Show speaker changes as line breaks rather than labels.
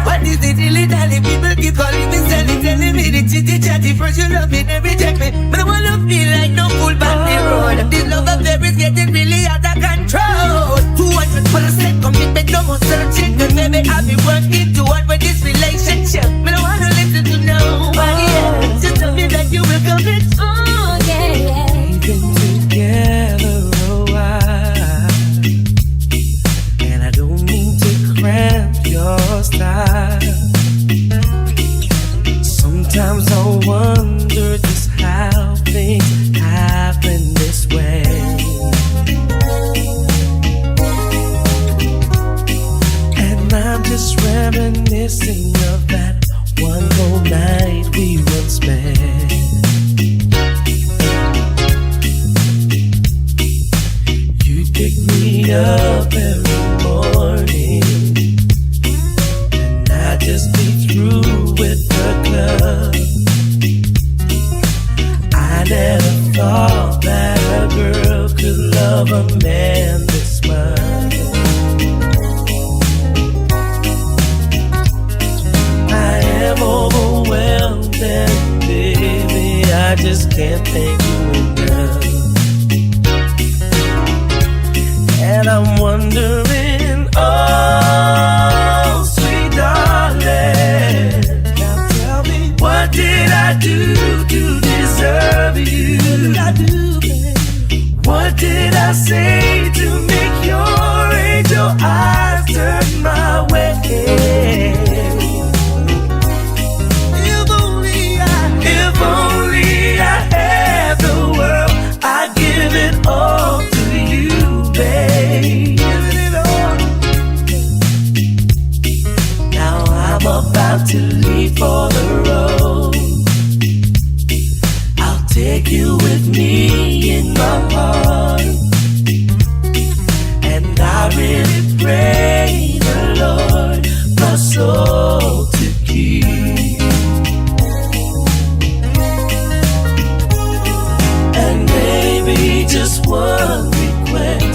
What is it really that the people keep calling me silly, telling me the chitty chatty, first you love me, then reject me. But I wanna feel like no fool back the road. This love affair is getting really out of control. 200% commitment, no more searching. Cause maybe I've been working toward with this relationship. But I wanna listen to nobody else. Just tell me that you will come it. Oh yeah, yeah.
We've been together a while, and I don't mean to cramp your style. Sometimes I wonder just how things happen this way. And I'm just reminiscing of that one whole night we once spent. You pick me up every morning, and I'd just be through with the club. I never thought that a girl could love a man this much. I am overwhelmed, and baby, I just can't thank you enough. And I'm wondering, oh, sweet darling, now tell me, what did I do to deserve you? What did I do, babe? What did I say to make your angel eyes turn my way? If only I had the world, I'd give it all to you, babe. Now I'm about to leave for the road. I'll take you with me in my heart, and I really pray the Lord my soul to keep. And maybe just one request,